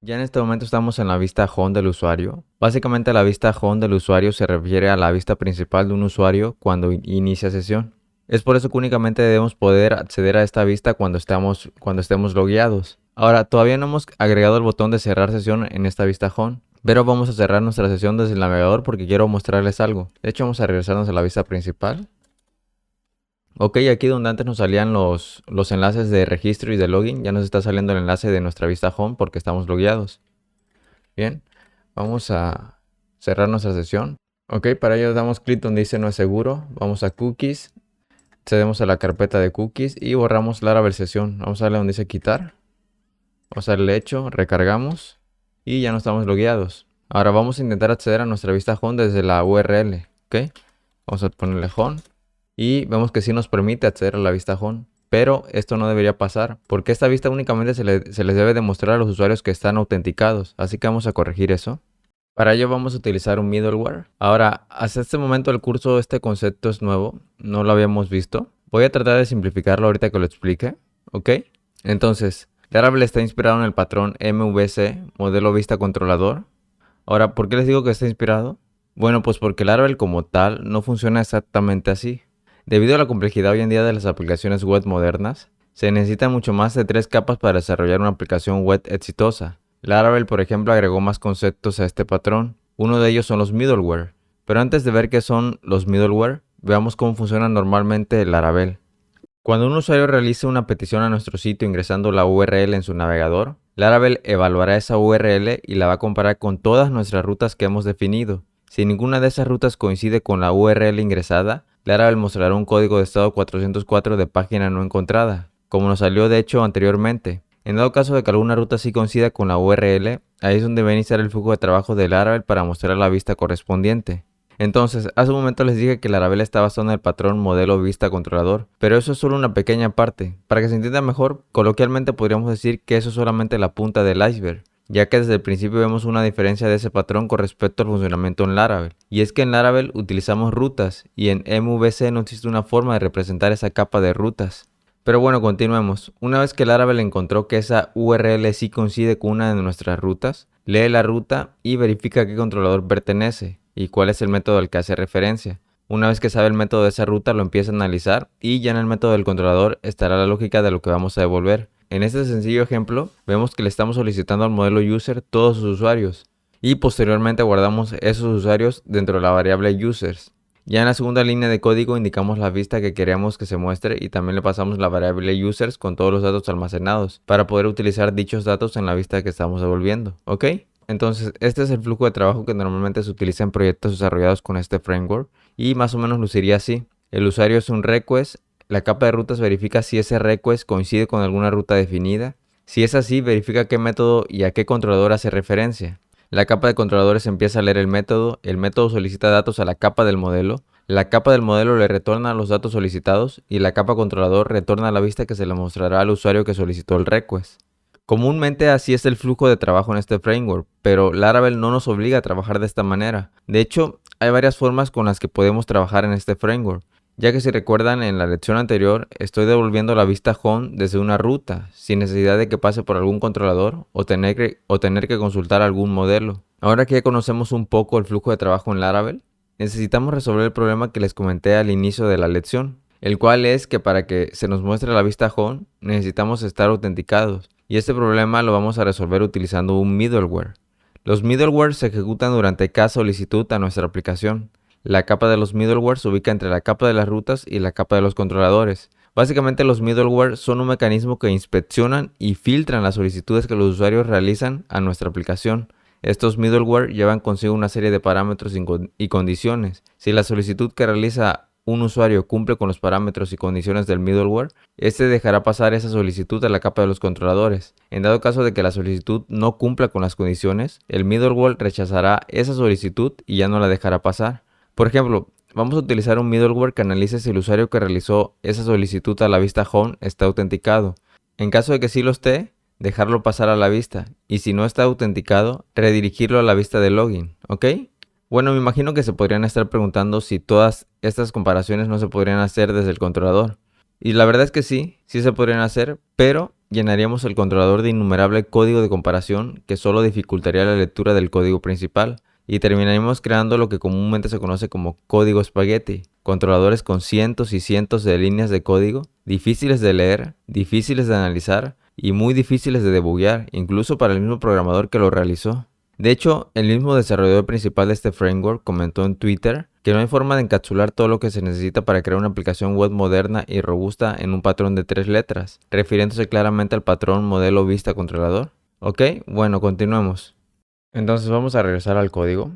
Ya en este momento estamos en la vista Home del usuario. Básicamente la vista Home del usuario se refiere a la vista principal de un usuario cuando inicia sesión. Es por eso que únicamente debemos poder acceder a esta vista cuando estemos logueados. Ahora, todavía no hemos agregado el botón de cerrar sesión en esta vista Home, pero vamos a cerrar nuestra sesión desde el navegador porque quiero mostrarles algo. De hecho, vamos a regresarnos a la vista principal. Ok, aquí donde antes nos salían los enlaces de registro y de login, ya nos está saliendo el enlace de nuestra vista Home porque estamos logueados. Bien, vamos a cerrar nuestra sesión. Ok, para ello damos clic donde dice no es seguro, vamos a cookies, accedemos a la carpeta de cookies y borramos Laravel sesión. Vamos a darle donde dice quitar, vamos a darle hecho, recargamos y ya no estamos logueados. Ahora vamos a intentar acceder a nuestra vista Home desde la URL. Ok, vamos a ponerle Home. Y vemos que sí nos permite acceder a la vista Home. Pero esto no debería pasar, porque esta vista únicamente se les debe demostrar a los usuarios que están autenticados. Así que vamos a corregir eso. Para ello vamos a utilizar un middleware. Ahora, hasta este momento del curso este concepto es nuevo, no lo habíamos visto. Voy a tratar de simplificarlo ahorita que lo explique, ¿ok? Entonces, Laravel está inspirado en el patrón MVC, modelo vista controlador. Ahora, ¿por qué les digo que está inspirado? Bueno, pues porque Laravel como tal no funciona exactamente así. Debido a la complejidad hoy en día de las aplicaciones web modernas, se necesitan mucho más de 3 capas para desarrollar una aplicación web exitosa. Laravel, por ejemplo, agregó más conceptos a este patrón. Uno de ellos son los middleware. Pero antes de ver qué son los middleware, veamos cómo funciona normalmente Laravel. Cuando un usuario realiza una petición a nuestro sitio ingresando la URL en su navegador, Laravel evaluará esa URL y la va a comparar con todas nuestras rutas que hemos definido. Si ninguna de esas rutas coincide con la URL ingresada, Laravel mostrará un código de estado 404 de página no encontrada, como nos salió de hecho anteriormente. En dado caso de que alguna ruta sí coincida con la URL, ahí es donde va a iniciar el flujo de trabajo de Laravel para mostrar la vista correspondiente. Entonces, hace un momento les dije que Laravel está basado en el patrón modelo vista controlador, pero eso es solo una pequeña parte. Para que se entienda mejor, coloquialmente podríamos decir que eso es solamente la punta del iceberg, ya que desde el principio vemos una diferencia de ese patrón con respecto al funcionamiento en Laravel. Y es que en Laravel utilizamos rutas y en MVC no existe una forma de representar esa capa de rutas. Pero bueno, continuemos. Una vez que Laravel encontró que esa URL sí coincide con una de nuestras rutas, lee la ruta y verifica a qué controlador pertenece y cuál es el método al que hace referencia. Una vez que sabe el método de esa ruta, lo empieza a analizar y ya en el método del controlador estará la lógica de lo que vamos a devolver. En este sencillo ejemplo, vemos que le estamos solicitando al modelo user todos sus usuarios y posteriormente guardamos esos usuarios dentro de la variable users. Ya en la segunda línea de código indicamos la vista que queremos que se muestre y también le pasamos la variable users con todos los datos almacenados para poder utilizar dichos datos en la vista que estamos devolviendo, ¿ok? Entonces, este es el flujo de trabajo que normalmente se utiliza en proyectos desarrollados con este framework y más o menos luciría así. El usuario es un request, la capa de rutas verifica si ese request coincide con alguna ruta definida. Si es así, verifica qué método y a qué controlador hace referencia. La capa de controladores empieza a leer el método solicita datos a la capa del modelo le retorna los datos solicitados y la capa controlador retorna la vista que se le mostrará al usuario que solicitó el request. Comúnmente así es el flujo de trabajo en este framework, pero Laravel no nos obliga a trabajar de esta manera. De hecho, hay varias formas con las que podemos trabajar en este framework, ya que si recuerdan en la lección anterior estoy devolviendo la vista home desde una ruta, sin necesidad de que pase por algún controlador o tener que consultar algún modelo. Ahora que ya conocemos un poco el flujo de trabajo en Laravel, necesitamos resolver el problema que les comenté al inicio de la lección, el cual es que para que se nos muestre la vista home necesitamos estar autenticados, y este problema lo vamos a resolver utilizando un middleware. Los middleware se ejecutan durante cada solicitud a nuestra aplicación. La capa de los middleware se ubica entre la capa de las rutas y la capa de los controladores. Básicamente los middleware son un mecanismo que inspeccionan y filtran las solicitudes que los usuarios realizan a nuestra aplicación. Estos middleware llevan consigo una serie de parámetros y condiciones. Si la solicitud que realiza un usuario cumple con los parámetros y condiciones del middleware, este dejará pasar esa solicitud a la capa de los controladores. En dado caso de que la solicitud no cumpla con las condiciones, el middleware rechazará esa solicitud y ya no la dejará pasar. Por ejemplo, vamos a utilizar un middleware que analice si el usuario que realizó esa solicitud a la vista home está autenticado. En caso de que sí lo esté, dejarlo pasar a la vista, y si no está autenticado, redirigirlo a la vista de login, ¿ok? Bueno, me imagino que se podrían estar preguntando si todas estas comparaciones no se podrían hacer desde el controlador. Y la verdad es que sí se podrían hacer, pero llenaríamos el controlador de innumerable código de comparación que solo dificultaría la lectura del código principal y terminaríamos creando lo que comúnmente se conoce como código espagueti, controladores con cientos y cientos de líneas de código, difíciles de leer, difíciles de analizar y muy difíciles de debuguear, incluso para el mismo programador que lo realizó. De hecho, el mismo desarrollador principal de este framework comentó en Twitter que no hay forma de encapsular todo lo que se necesita para crear una aplicación web moderna y robusta en un patrón de 3 letras, refiriéndose claramente al patrón modelo vista controlador. Ok, bueno, continuemos. Entonces vamos a regresar al código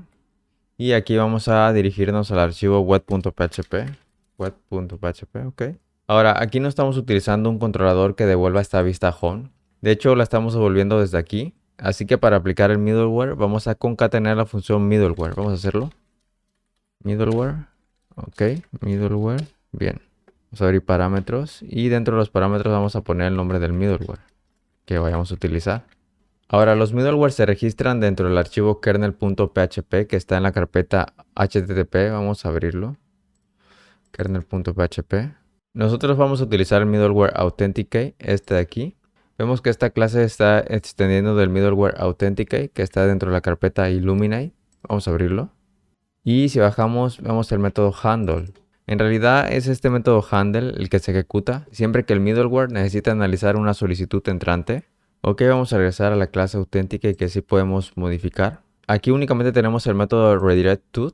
y aquí vamos a dirigirnos al archivo web.php. Web.php, ok. Ahora, aquí no estamos utilizando un controlador que devuelva esta vista home. De hecho, la estamos devolviendo desde aquí. Así que para aplicar el middleware, vamos a concatenar la función middleware. Vamos a hacerlo. Middleware. Ok, middleware. Bien. Vamos a abrir parámetros y dentro de los parámetros vamos a poner el nombre del middleware que vayamos a utilizar. Ahora, los middleware se registran dentro del archivo kernel.php que está en la carpeta http. Vamos a abrirlo. Kernel.php. Nosotros vamos a utilizar el middleware authenticate, este de aquí. Vemos que esta clase está extendiendo del middleware authenticate que está dentro de la carpeta illuminate. Vamos a abrirlo. Y si bajamos, vemos el método handle. En realidad es este método handle el que se ejecuta siempre que el middleware necesita analizar una solicitud entrante. Ok, vamos a regresar a la clase authenticate que sí podemos modificar. Aquí únicamente tenemos el método redirectTo,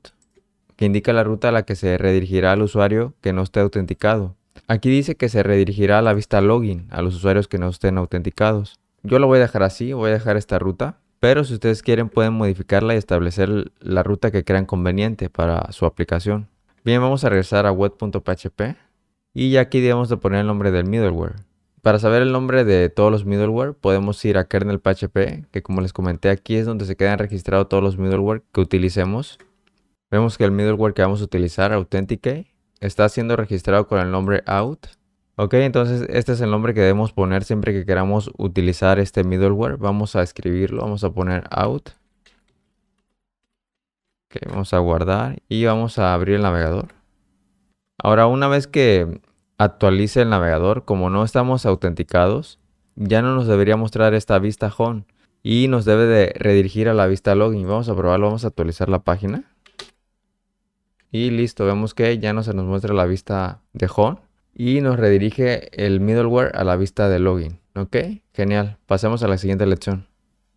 que indica la ruta a la que se redirigirá al usuario que no esté autenticado. Aquí dice que se redirigirá a la vista login a los usuarios que no estén autenticados. Yo lo voy a dejar así, voy a dejar esta ruta. Pero si ustedes quieren pueden modificarla y establecer la ruta que crean conveniente para su aplicación. Bien, vamos a regresar a web.php. Y ya aquí debemos de poner el nombre del middleware. Para saber el nombre de todos los middleware podemos ir a kernel.php, que como les comenté aquí es donde se quedan registrados todos los middleware que utilicemos. Vemos que el middleware que vamos a utilizar, Authenticate, está siendo registrado con el nombre out. Ok, entonces este es el nombre que debemos poner siempre que queramos utilizar este middleware. Vamos a escribirlo, vamos a poner out. Ok, vamos a guardar y vamos a abrir el navegador. Ahora, una vez que actualice el navegador, como no estamos autenticados, ya no nos debería mostrar esta vista home y nos debe de redirigir a la vista login. Vamos a probarlo, vamos a actualizar la página. Y listo, vemos que ya no se nos muestra la vista de home y nos redirige el middleware a la vista de login. Ok, genial. Pasemos a la siguiente lección.